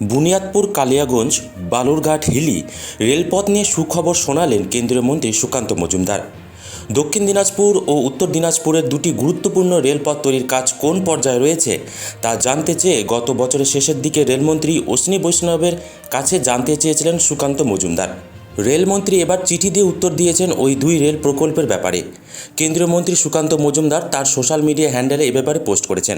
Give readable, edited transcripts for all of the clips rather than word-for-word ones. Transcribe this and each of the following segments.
বুনিয়াদপুর কালিয়াগঞ্জ বালুরঘাট হিলি রেলপথ নিয়ে সুখবর শোনালেন কেন্দ্রীয় মন্ত্রী সুকান্ত মজুমদার। দক্ষিণ দিনাজপুর ও উত্তর দিনাজপুরের দুটি গুরুত্বপূর্ণ রেলপথ তৈরির কাজ কোন পর্যায়ে রয়েছে তা জানতে চেয়ে গত বছরের শেষের দিকে রেলমন্ত্রী অশ্বিনী বৈষ্ণবের কাছে জানতে চেয়েছিলেন সুকান্ত মজুমদার। রেলমন্ত্রী এবার চিঠি দিয়ে উত্তর দিয়েছেন ওই দুই রেল প্রকল্পের ব্যাপারে। কেন্দ্রীয় মন্ত্রী সুকান্ত মজুমদার তার সোশ্যাল মিডিয়া হ্যান্ডেলে এ ব্যাপারে পোস্ট করেছেন।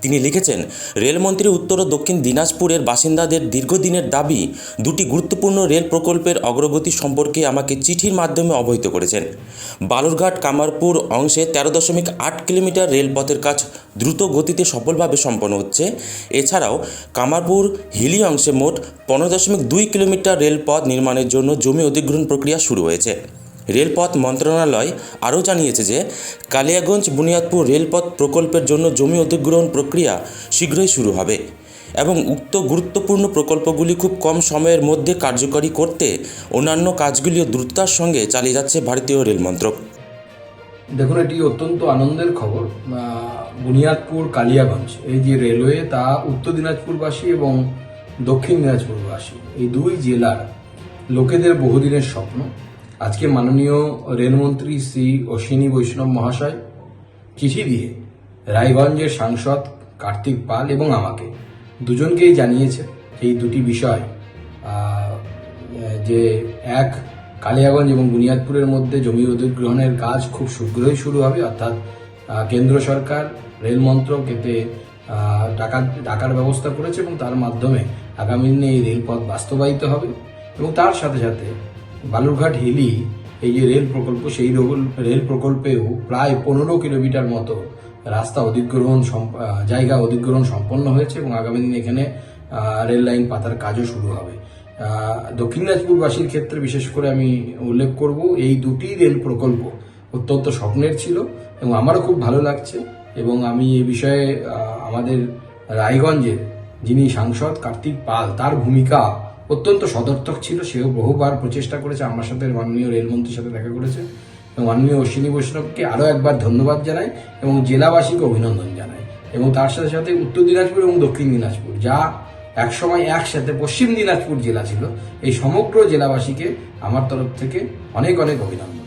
তিনি লিখেছেন, রেলমন্ত্রী উত্তর ও দক্ষিণ দিনাজপুরের বাসিন্দাদের দীর্ঘদিনের দাবি দুটি গুরুত্বপূর্ণ রেল প্রকল্পের অগ্রগতি সম্পর্কে আমাকে চিঠির মাধ্যমে অবহিত করেছেন। বালুরঘাট কামারপুর অংশে 13.8 কিলোমিটার রেলপথের কাজ দ্রুত গতিতে সফলভাবে সম্পন্ন হচ্ছে। এছাড়াও কামারপুর হিলি অংশে মোট 15.2 কিলোমিটার রেলপথ নির্মাণের জন্য জমি অধিগ্রহণ প্রক্রিয়া শুরু হয়েছে। রেলপথ মন্ত্রণালয় আরও জানিয়েছে যে কালিয়াগঞ্জ বুনিয়াদপুর রেলপথ প্রকল্পের জন্য জমি অধিগ্রহণ প্রক্রিয়া শীঘ্রই শুরু হবে এবং উক্ত গুরুত্বপূর্ণ প্রকল্পগুলি খুব কম সময়ের মধ্যে কার্যকরী করতে অন্যান্য কাজগুলিও দ্রুততার সঙ্গে চালিয়ে যাচ্ছে ভারতীয় রেল মন্ত্রক। দেখুন, এটি অত্যন্ত আনন্দের খবর। বুনিয়াদপুর কালিয়াগঞ্জ এই যে রেলওয়ে, তা উত্তর দিনাজপুরবাসী এবং দক্ষিণ দিনাজপুরবাসী এই দুই জেলার লোকেদের বহুদিনের স্বপ্ন। আজকে মাননীয় রেলমন্ত্রী শ্রী অশ্বিনী বৈষ্ণব মহাশয় চিঠি দিয়ে রায়গঞ্জের সাংসদ কার্তিক পাল এবং আমাকে দুজনকেই জানিয়েছে এই দুটি বিষয়, যে এক, কালিয়াগঞ্জ এবং বুনিয়াদপুরের মধ্যে জমি অধিগ্রহণের কাজ খুব শীঘ্রই শুরু হবে, অর্থাৎ কেন্দ্র সরকার রেল মন্ত্রক এতে টাকার ব্যবস্থা করেছে এবং তার মাধ্যমে আগামী দিনে এই রেলপথ বাস্তবায়িত হবে। এবং তার সাথে সাথে বালুরঘাট হিলি এই যে রেল প্রকল্প, সেই রেল প্রকল্পেও প্রায় 15 কিলোমিটার মতো রাস্তা জায়গা অধিগ্রহণ সম্পন্ন হয়েছে এবং আগামী দিনে এখানে রেল লাইন পাতার কাজও শুরু হবে। দক্ষিণ দিনাজপুরবাসীর ক্ষেত্রে বিশেষ করে আমি উল্লেখ করব, এই দুটি রেল প্রকল্প অত্যন্ত স্বপ্নের ছিল এবং আমারও খুব ভালো লাগছে। এবং আমি এই বিষয়ে আমাদের রায়গঞ্জের যিনি সাংসদ কার্তিক পাল, তার ভূমিকা অত্যন্ত সদর্থক ছিল। সেও বহুবার প্রচেষ্টা করেছে, আমার সাথে মাননীয় রেলমন্ত্রীর সাথে দেখা করেছে এবং মাননীয় অশ্বিনী বৈষ্ণবকে আরও একবার ধন্যবাদ জানাই এবং জেলাবাসীকে অভিনন্দন জানাই। এবং তার সাথে সাথে উত্তর দিনাজপুর এবং দক্ষিণ দিনাজপুর, যা একসময় একসাথে পশ্চিম দিনাজপুর জেলা ছিল, এই সমগ্র জেলাবাসীকে আমার তরফ থেকে অনেক অনেক অভিনন্দন।